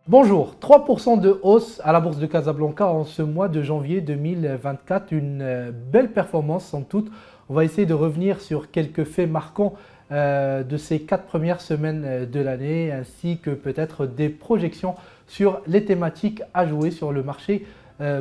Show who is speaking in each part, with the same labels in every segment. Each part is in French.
Speaker 1: Bonjour, 3% de hausse à la bourse de Casablanca en ce mois de janvier 2024, une belle performance sans doute. On va essayer de revenir sur quelques faits marquants de ces 4 premières semaines de l'année, ainsi que peut-être des projections sur les thématiques à jouer sur le marché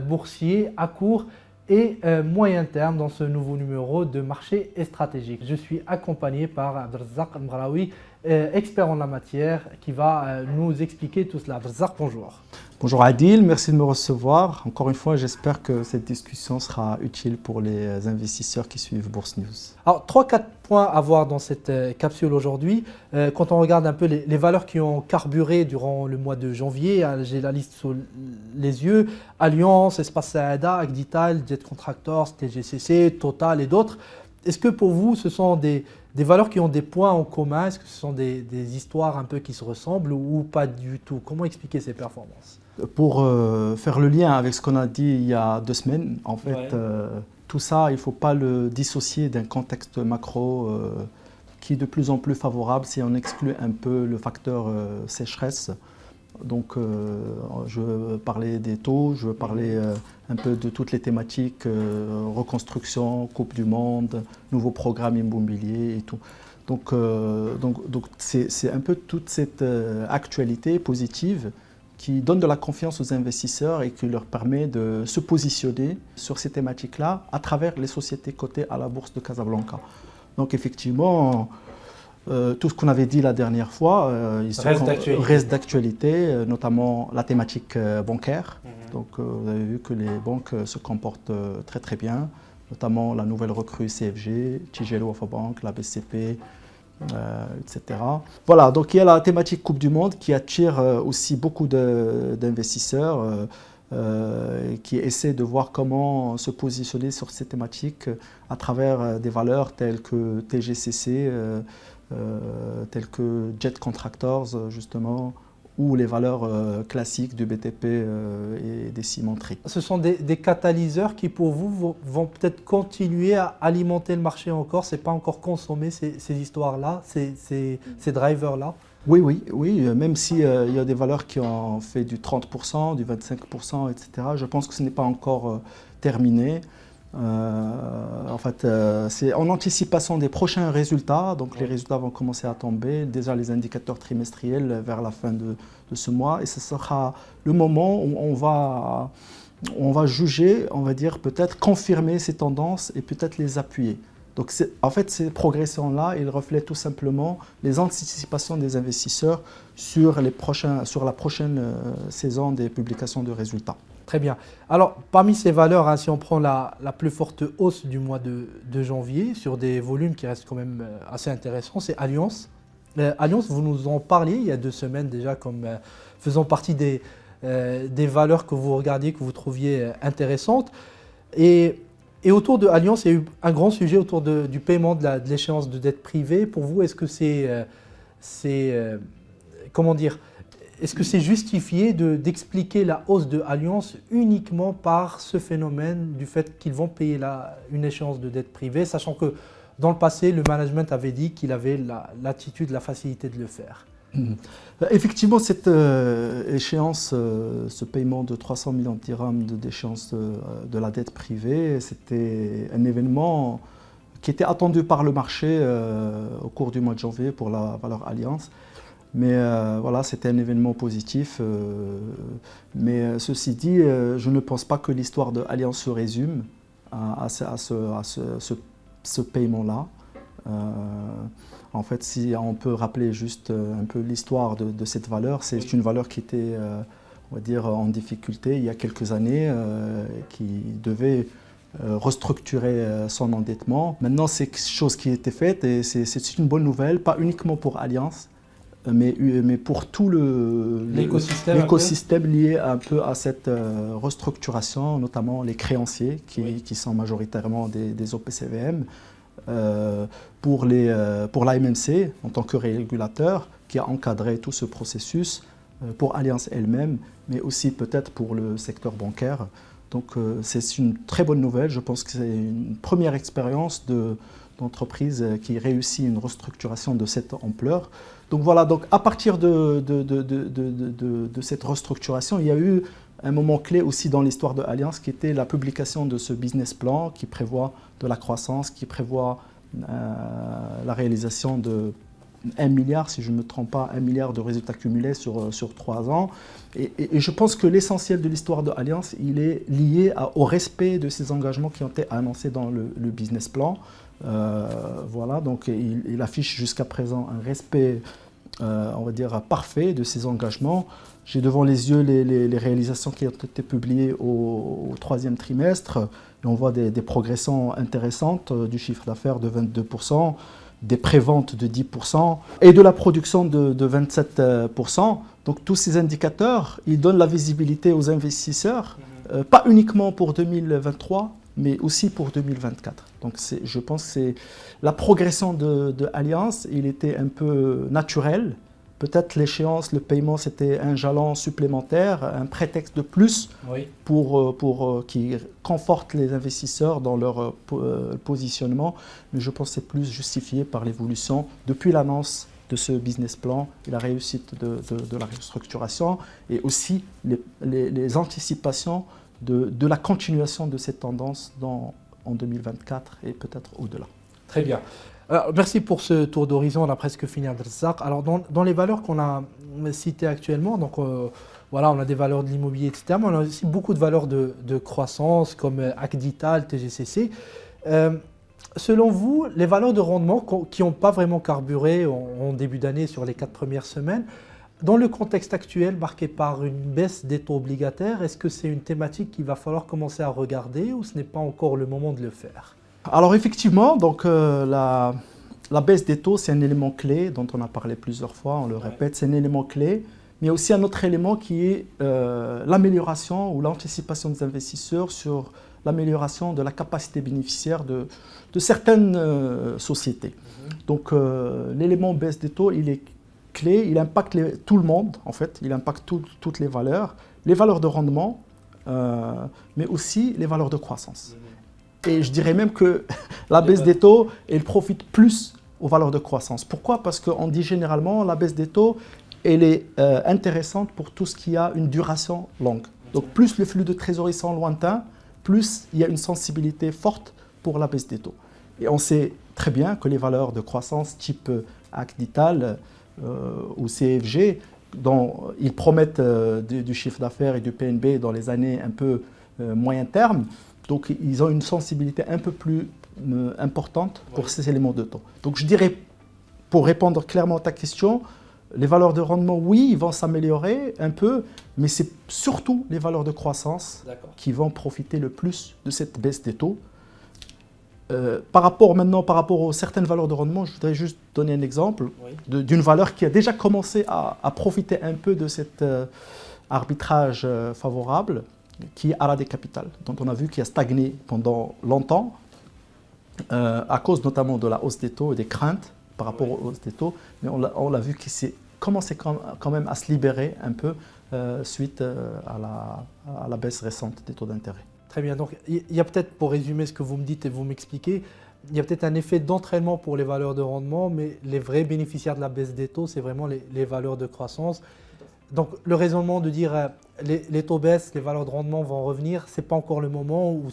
Speaker 1: boursier à court et moyen terme dans ce nouveau numéro de marché et stratégique. Je suis accompagné par Abdelrazak Mghraoui, expert en la matière, qui va nous expliquer tout cela. Abdelrazak, bonjour.
Speaker 2: Bonjour Adil, merci de me recevoir. Encore une fois, j'espère que cette discussion sera utile pour les investisseurs qui suivent Bourse News.
Speaker 1: Alors, 3-4 points à voir dans cette capsule aujourd'hui. Quand on regarde un peu les valeurs qui ont carburé durant le mois de janvier, j'ai la liste sous les yeux. Allianz, Espace Saada, Agdital, Jet Contractors, TGCC, Total et d'autres. Est-ce que pour vous, ce sont des valeurs qui ont des points en commun? Est-ce que ce sont des histoires un peu qui se ressemblent ou pas du tout? Comment expliquer ces performances?
Speaker 2: Pour faire le lien avec ce qu'on a dit il y a 2 semaines, en fait, tout ça, il ne faut pas le dissocier d'un contexte macro qui est de plus en plus favorable si on exclut un peu le facteur sécheresse. Donc, je veux parler des taux, je veux parler un peu de toutes les thématiques, reconstruction, Coupe du Monde, nouveaux programmes immobiliers et tout. Donc c'est un peu toute cette actualité positive qui donne de la confiance aux investisseurs et qui leur permet de se positionner sur ces thématiques-là à travers les sociétés cotées à la bourse de Casablanca. Donc effectivement, tout ce qu'on avait dit la dernière fois reste d'actualité, notamment la thématique bancaire. Donc vous avez vu que les banques se comportent très très bien, notamment la nouvelle recrue CFG, Tijelo Bank, la BCP, etc. Voilà, donc il y a la thématique Coupe du Monde qui attire aussi beaucoup d'investisseurs qui essaient de voir comment se positionner sur ces thématiques à travers des valeurs telles que TGCC, telles que Jet Contractors justement, ou les valeurs classiques du BTP et des cimenteries.
Speaker 1: Ce sont des catalyseurs qui, pour vous, vont peut-être continuer à alimenter le marché encore. Ce n'est pas encore consommé, ces histoires-là, ces drivers-là?
Speaker 2: Oui, même s'il y a des valeurs qui ont fait du 30%, du 25%, etc., je pense que ce n'est pas encore terminé. En fait, c'est en anticipation des prochains résultats, donc les résultats vont commencer à tomber, déjà les indicateurs trimestriels vers la fin de ce mois, et ce sera le moment où on va juger, on va dire peut-être confirmer ces tendances et peut-être les appuyer. Donc en fait, ces progressions-là, ils reflètent tout simplement les anticipations des investisseurs sur la prochaine saison des publications de résultats.
Speaker 1: Très bien. Alors, parmi ces valeurs, si on prend la plus forte hausse du mois de janvier, sur des volumes qui restent quand même assez intéressants, c'est Allianz. Allianz, vous nous en parliez il y a 2 semaines déjà comme faisant partie des valeurs que vous regardiez, que vous trouviez intéressantes. Et autour de Allianz, il y a eu un grand sujet autour du paiement de l'échéance de dette privée. Pour vous, est-ce que comment dire, est-ce que c'est justifié d'expliquer la hausse de Allianz uniquement par ce phénomène du fait qu'ils vont payer une échéance de dette privée, sachant que dans le passé, le management avait dit qu'il avait l'attitude, la facilité de le faire?
Speaker 2: Effectivement, cette échéance, ce paiement de 300 millions de dirhams d'échéance de la dette privée, c'était un événement qui était attendu par le marché au cours du mois de janvier pour la valeur Allianz. Mais voilà, c'était un événement positif. Mais ceci dit, je ne pense pas que l'histoire de Allianz se résume à ce paiement-là. En fait, si on peut rappeler juste un peu l'histoire de cette valeur, c'est une valeur qui était, on va dire, en difficulté il y a quelques années, qui devait restructurer son endettement. Maintenant, c'est quelque chose qui a été fait et c'est une bonne nouvelle, pas uniquement pour Allianz, mais pour tout l'écosystème lié un peu à cette restructuration, notamment les créanciers qui sont majoritairement des OPCVM, pour l'AMMC en tant que régulateur qui a encadré tout ce processus pour Allianz elle-même, mais aussi peut-être pour le secteur bancaire. Donc c'est une très bonne nouvelle. Je pense que c'est une première expérience de d'entreprise qui réussit une restructuration de cette ampleur. Donc voilà, donc à partir de cette restructuration, il y a eu un moment clé aussi dans l'histoire de Allianz qui était la publication de ce business plan qui prévoit de la croissance, qui prévoit la réalisation de 1 milliard, si je ne me trompe pas, 1 milliard de résultats cumulés sur 3 ans. Et je pense que l'essentiel de l'histoire de Allianz, il est lié au respect de ces engagements qui ont été annoncés dans le business plan. Voilà, donc il affiche jusqu'à présent un respect, on va dire, parfait de ces engagements. J'ai devant les yeux les réalisations qui ont été publiées au 3e trimestre. Et on voit des progressions intéressantes du chiffre d'affaires de 22%, des préventes de 10% et de la production de 27%. Donc tous ces indicateurs, ils donnent la visibilité aux investisseurs, pas uniquement pour 2023, mais aussi pour 2024. Donc je pense que c'est la progression de Allianz, il était un peu naturel. Peut-être l'échéance, le paiement, c'était un jalon supplémentaire, un prétexte de plus pour qui conforte les investisseurs dans leur positionnement. Mais je pense que c'est plus justifié par l'évolution depuis l'annonce de ce business plan et la réussite de la restructuration et aussi les anticipations de la continuation de cette tendance en 2024 et peut-être au-delà.
Speaker 1: Très bien. Alors, merci pour ce tour d'horizon, on a presque fini Abdelrazak. Alors dans les valeurs qu'on a citées actuellement, donc voilà, on a des valeurs de l'immobilier, etc. Mais on a aussi beaucoup de valeurs de croissance comme Acdital, TGCC. Selon vous, les valeurs de rendement qui n'ont pas vraiment carburé en début d'année sur les 4 premières semaines, dans le contexte actuel marqué par une baisse des taux obligataires, est-ce que c'est une thématique qu'il va falloir commencer à regarder ou ce n'est pas encore le moment de le faire ?
Speaker 2: Alors effectivement, donc, la baisse des taux, c'est un élément clé dont on a parlé plusieurs fois, on le répète, c'est un élément clé. Mais il y a aussi un autre élément qui est l'amélioration ou l'anticipation des investisseurs sur l'amélioration de la capacité bénéficiaire de certaines sociétés. Donc l'élément baisse des taux, il est clé, il impacte tout le monde en fait, il impacte toutes les valeurs de rendement, mais aussi les valeurs de croissance. Et je dirais même que la baisse des taux, elle profite plus aux valeurs de croissance. Pourquoi ? Parce qu'on dit généralement la baisse des taux, elle est intéressante pour tout ce qui a une duration longue. Donc plus le flux de trésorerie sont lointains, plus il y a une sensibilité forte pour la baisse des taux. Et on sait très bien que les valeurs de croissance type Acdital ou CFG, dont ils promettent du chiffre d'affaires et du PNB dans les années un peu moyen terme, donc ils ont une sensibilité un peu plus importante pour ces éléments de taux. Donc je dirais, pour répondre clairement à ta question, les valeurs de rendement, oui, ils vont s'améliorer un peu, mais c'est surtout les valeurs de croissance qui vont profiter le plus de cette baisse des taux. Par rapport aux certaines valeurs de rendement, je voudrais juste donner un exemple d'une valeur qui a déjà commencé à profiter un peu de cet arbitrage favorable, qui est Arade Capital, dont on a vu qu'il a stagné pendant longtemps, à cause notamment de la hausse des taux et des craintes par rapport aux hausses des taux, mais on l'a vu qu'il s'est commencé quand même à se libérer un peu suite à la baisse récente des taux d'intérêt.
Speaker 1: Très bien, donc il y a peut-être, pour résumer ce que vous me dites et vous m'expliquez, il y a peut-être un effet d'entraînement pour les valeurs de rendement, mais les vrais bénéficiaires de la baisse des taux, c'est vraiment les valeurs de croissance. Donc le raisonnement de dire les taux baissent, les valeurs de rendement vont revenir, ce n'est pas encore le moment où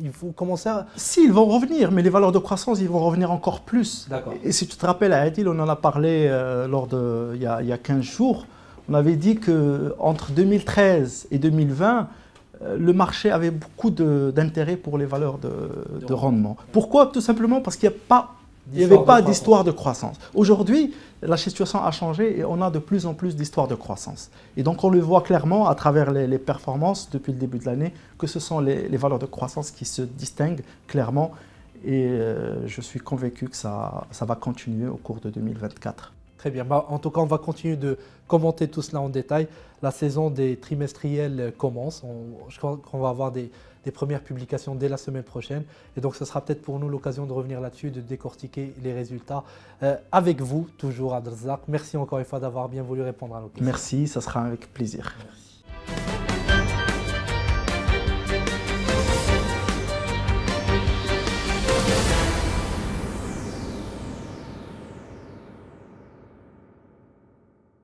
Speaker 1: il faut commencer à…
Speaker 2: Si, ils vont revenir, mais les valeurs de croissance, ils vont revenir encore plus. Et si tu te rappelles, à Adil, on en a parlé il y a 15 jours, on avait dit qu'entre 2013 et 2020, le marché avait beaucoup d'intérêt pour les valeurs de rendement. Pourquoi ? Tout simplement parce qu'il n'y avait pas d'histoire de croissance. Aujourd'hui, la situation a changé et on a de plus en plus d'histoires de croissance. Et donc on le voit clairement à travers les performances depuis le début de l'année que ce sont les valeurs de croissance qui se distinguent clairement. Et je suis convaincu que ça va continuer au cours de 2024.
Speaker 1: Très bien. En tout cas, on va continuer de commenter tout cela en détail. La saison des trimestriels commence. Je crois qu'on va avoir des premières publications dès la semaine prochaine. Et donc, ce sera peut-être pour nous l'occasion de revenir là-dessus, de décortiquer les résultats avec vous, toujours Abdelrazak. Merci encore une fois d'avoir bien voulu répondre à nos questions.
Speaker 2: Merci, ça sera avec plaisir.
Speaker 1: Merci.